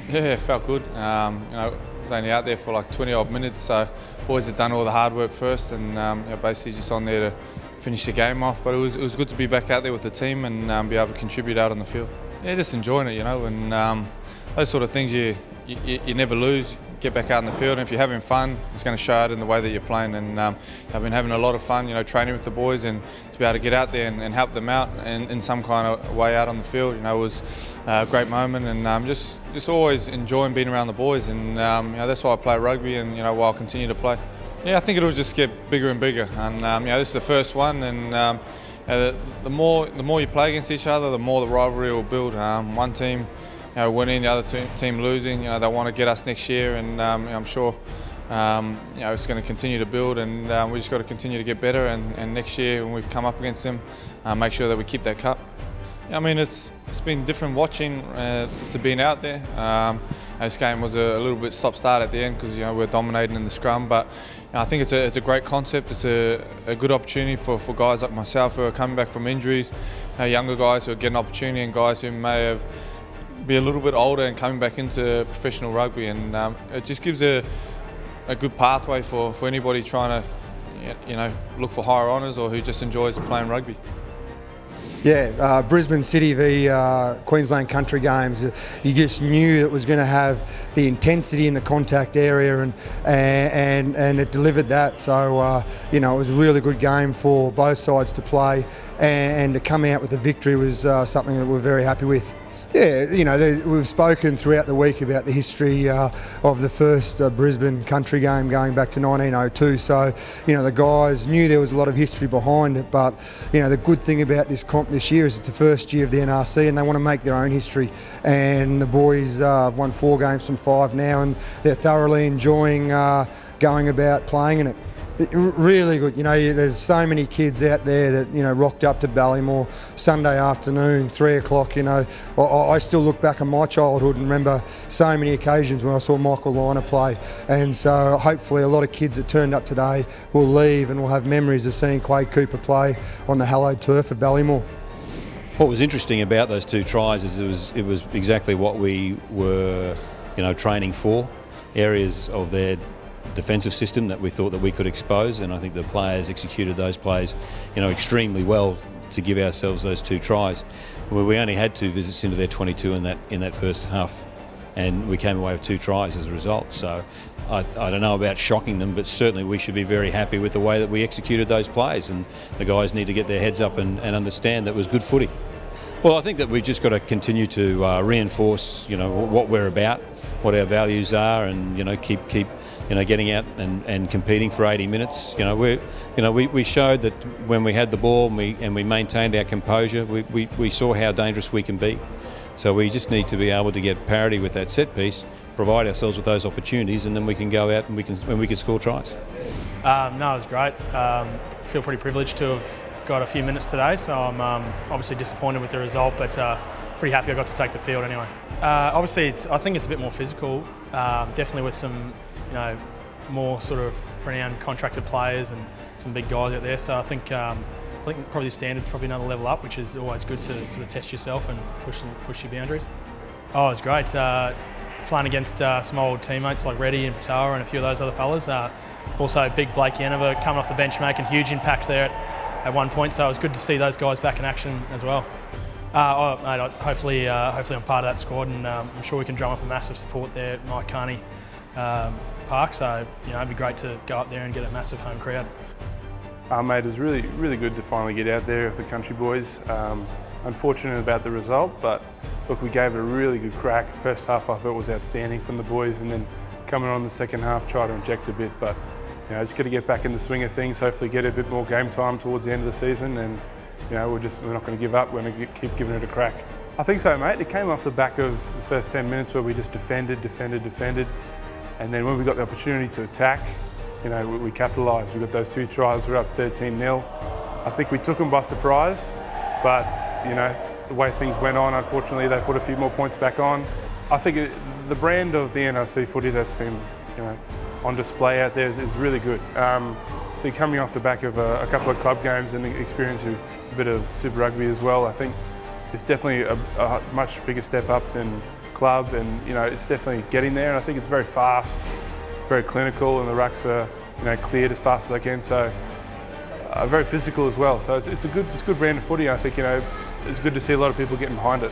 Yeah, it felt good. I was only out there for like 20 odd minutes, so boys had done all the hard work first, and basically just on there to finish the game off. But it was good to be back out there with the team and be able to contribute out on the field. Yeah, just enjoying it, and those sort of things you never lose. Get back out in the field, and if you're having fun, it's going to show out in the way that you're playing. And I've been having a lot of fun, training with the boys, and to be able to get out there and help them out in some kind of way out on the field, it was a great moment. And just always enjoying being around the boys, and that's why I play rugby, and why I'll continue to play. Yeah, I think it'll just get bigger and bigger, and this is the first one, and the more you play against each other, the more the rivalry will build. One team winning, the other team losing, they want to get us next year, and I'm sure it's going to continue to build, and we just got to continue to get better, and next year when we come up against them, make sure that we keep that cup. I mean, it's been different watching to being out there. This game was a little bit stop-start at the end because we're dominating in the scrum, but I think it's a great concept. It's a good opportunity for guys like myself who are coming back from injuries, younger guys who are getting opportunity, and guys who may be a little bit older and coming back into professional rugby, and it just gives a good pathway for anybody trying to look for higher honours or who just enjoys playing rugby. Yeah, Brisbane City v Queensland Country games, you just knew it was going to have the intensity in the contact area, and it delivered that. So it was a really good game for both sides to play, and to come out with a victory was something that we're very happy with. Yeah, we've spoken throughout the week about the history of the first Brisbane Country game going back to 1902. So, the guys knew there was a lot of history behind it, but, the good thing about this comp this year is it's the first year of the NRC, and they want to make their own history. And the boys have won 4 games from 5 now, and they're thoroughly enjoying going about playing in it. Really good. There's so many kids out there that rocked up to Ballymore Sunday afternoon, 3 o'clock. I still look back on my childhood and remember so many occasions when I saw Michael Liner play, and so hopefully a lot of kids that turned up today will leave and will have memories of seeing Quade Cooper play on the hallowed turf of Ballymore. What was interesting about those 2 tries is it was exactly what we were training for, areas of their defensive system that we thought that we could expose, and I think the players executed those plays extremely well to give ourselves those 2 tries. We only had 2 visits into their 22 in that first half, and we came away with 2 tries as a result. So I don't know about shocking them, but certainly we should be very happy with the way that we executed those plays, and the guys need to get their heads up and understand that it was good footy. Well, I think that we've just got to continue to reinforce, what we're about, what our values are, and keep getting out and competing for 80 minutes. We showed that when we had the ball and we maintained our composure, we saw how dangerous we can be. So we just need to be able to get parity with that set piece, provide ourselves with those opportunities, and then we can go out and we can score tries. No, it was great. Feel pretty privileged to have got a few minutes today, so I'm obviously disappointed with the result, but pretty happy I got to take the field anyway. Obviously, I think it's a bit more physical, definitely with some more sort of renowned contracted players and some big guys out there. So I think probably the standard's probably another level up, which is always good to sort of test yourself and push your boundaries. Oh, it was great. Playing against some old teammates like Reddy and Patara and a few of those other fellas. Also, big Blake Enever coming off the bench, making huge impacts there at one point. So it was good to see those guys back in action as well. Hopefully I'm part of that squad, and I'm sure we can drum up a massive support there at Mike Carney Park. So it'd be great to go up there and get a massive home crowd. Mate, it was really good to finally get out there with the country boys. Unfortunate about the result, but look, we gave it a really good crack. First half I thought was outstanding from the boys, and then coming on the second half, try to inject a bit, but just got to get back in the swing of things, hopefully get a bit more game time towards the end of the season, and we're not going to give up, we're going to keep giving it a crack. I think so, mate. It came off the back of the first 10 minutes where we just defended, and then when we got the opportunity to attack, we capitalised. We got those 2 tries, we're up 13-0. I think we took them by surprise, but the way things went on, unfortunately, they put a few more points back on. I think the brand of the NRC footy that's been on display out there is really good. So coming off the back of a couple of club games and experiencing a bit of Super Rugby as well, I think it's definitely a much bigger step up than club, and it's definitely getting there. And I think it's very fast, very clinical, and the rucks are cleared as fast as they can. So very physical as well. So it's a good brand of footy. I think it's good to see a lot of people getting behind it.